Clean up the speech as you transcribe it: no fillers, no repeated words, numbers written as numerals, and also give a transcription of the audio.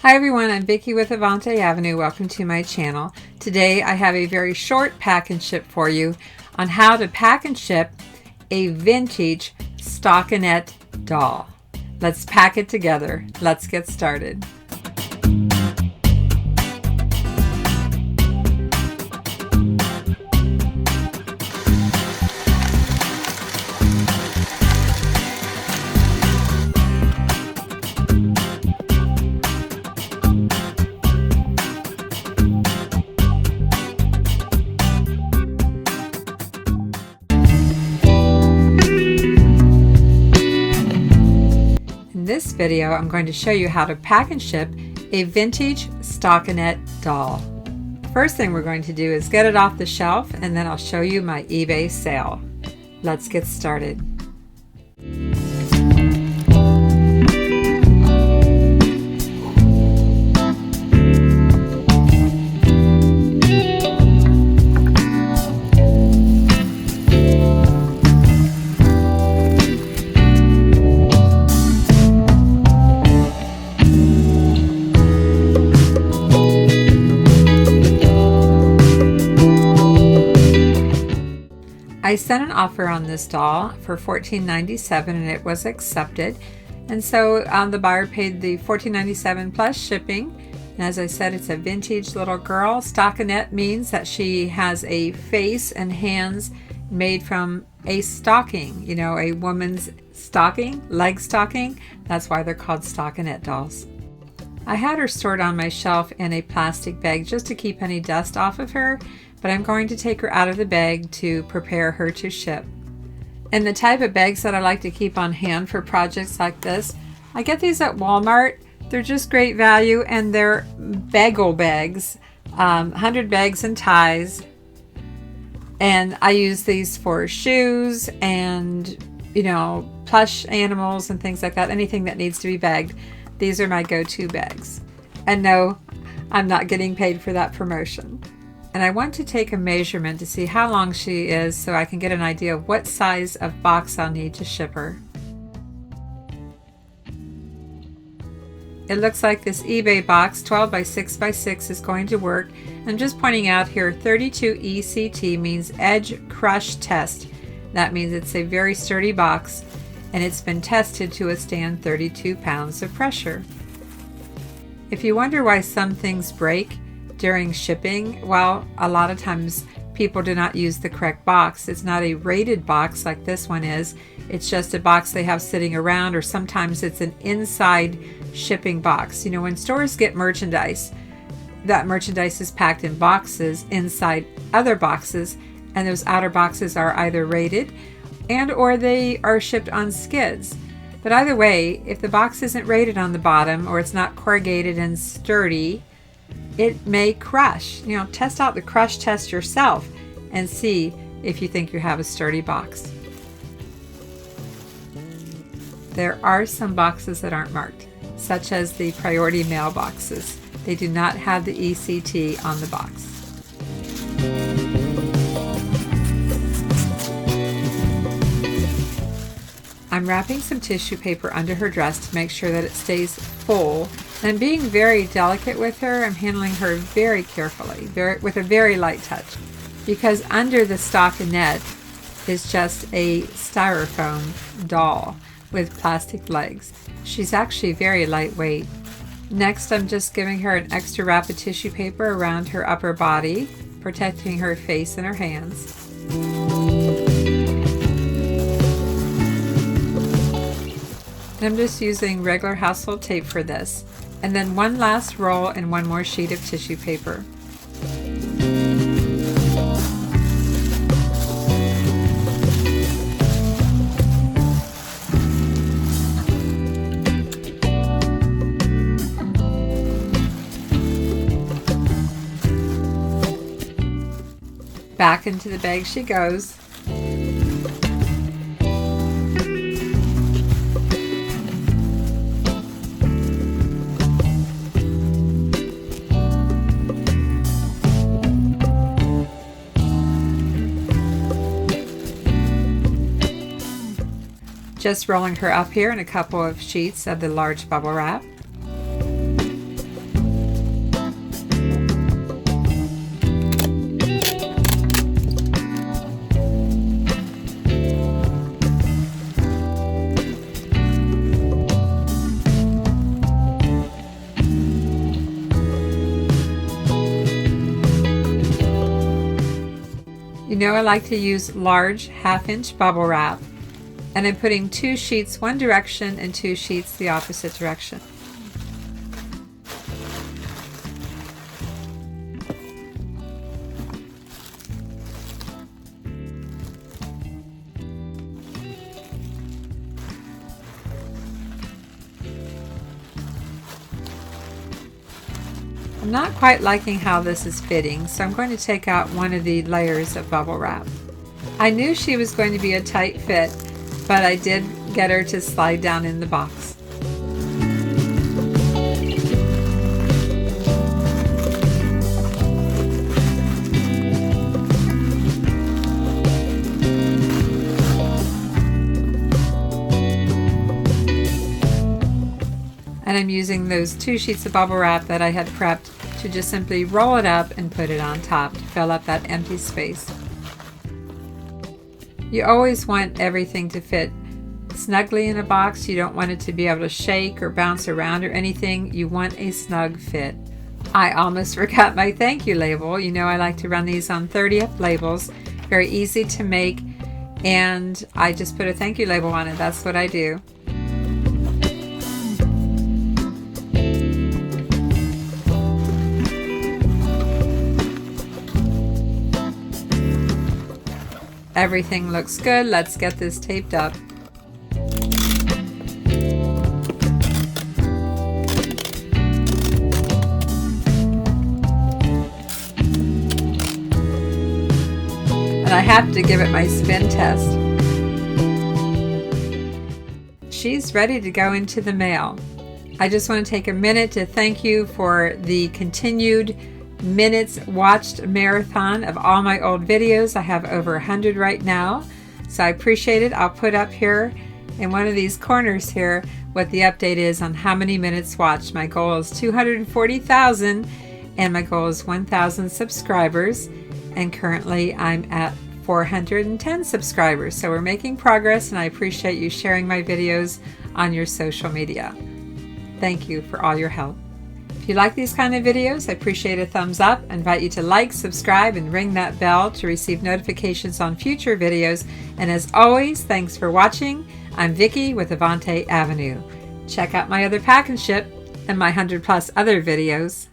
Hi everyone, I'm Vicki with Avante Avenue. Welcome to my channel. Today I have a very short pack and ship for you on how to pack and ship a vintage Stockinette doll. Let's pack it together. Let's get started. In this video, I'm going to show you how to pack and ship a vintage Stockinette doll. The first thing we're going to do is get it off the shelf, and then I'll show you my eBay sale. Let's get started. I sent an offer on this doll for $14.97 and it was accepted, and so the buyer paid the $14.97 plus shipping. And as I said, it's a vintage little girl. Stockinette means that she has a face and hands made from a stocking, you know, a woman's stocking, leg stocking. That's why they're called Stockinette dolls. I had her stored on my shelf in a plastic bag just to keep any dust off of her, but I'm going to take her out of the bag to prepare her to ship. And the type of bags that I like to keep on hand for projects like this, I get these at Walmart. They're just great value, and they're bagel bags, 100 bags and ties. And I use these for shoes and, you know, plush animals and things like that, anything that needs to be bagged. These are my go-to bags. And no, I'm not getting paid for that promotion. And I want to take a measurement to see how long she is so I can get an idea of what size of box I'll need to ship her. It looks like this eBay box 12 by 6 by 6 is going to work. I'm just pointing out here 32 ECT means edge crush test. That means it's a very sturdy box and it's been tested to withstand 32 pounds of pressure. If you wonder why some things break during shipping, well, a lot of times people do not use the correct box. It's not a rated box like this one is. It's just a box they have sitting around, or sometimes it's an inside shipping box. You know, when stores get merchandise, that merchandise is packed in boxes inside other boxes, and those outer boxes are either rated and or they are shipped on skids. But either way, if the box isn't rated on the bottom or it's not corrugated and sturdy, it may crush. You know, test out the crush test yourself and see if you think you have a sturdy box. There are some boxes that aren't marked, such as the priority mail boxes. They do not have the ECT on the box. I'm wrapping some tissue paper under her dress to make sure that it stays full. And I'm being very delicate with her. I'm handling her very carefully, with a very light touch, because under the stockinette is just a styrofoam doll with plastic legs. She's actually very lightweight. Next, I'm just giving her an extra wrap of tissue paper around her upper body, protecting her face and her hands. And I'm just using regular household tape for this, and then one last roll and one more sheet of tissue paper. Back into the bag she goes. Just rolling her up here in a couple of sheets of the large bubble wrap. know I like to use large 1/2-inch bubble wrap, and I'm putting 2 sheets one direction and 2 sheets the opposite direction. I'm not quite liking how this is fitting, so I'm going to take out one of the layers of bubble wrap. I knew she was going to be a tight fit, but I did get her to slide down in the box. And I'm using those 2 sheets of bubble wrap that I had prepped to just simply roll it up and put it on top to fill up that empty space. You always want everything to fit snugly in a box. You don't want it to be able to shake or bounce around or anything. You want a snug fit. I almost forgot my thank you label. You know I like to run these on 30th labels. Very easy to make, and I just put a thank you label on it. That's what I do. Everything looks good. Let's get this taped up. And I have to give it my spin test. She's ready to go into the mail. I just want to take a minute to thank you for the continued minutes watched marathon of all my old videos. I have over 100 right now, so I appreciate it. I'll put up here in one of these corners here what the update is on how many minutes watched. My goal is 240,000 and my goal is 1,000 subscribers, and currently I'm at 410 subscribers, so we're making progress, and I appreciate you sharing my videos on your social media. Thank you for all your help. If you like these kind of videos, I appreciate a thumbs up. I invite you to like, subscribe, and ring that bell to receive notifications on future videos. And as always, thanks for watching. I'm Vicki with Avante Avenue. Check out my other pack and ship and my 100+ other videos.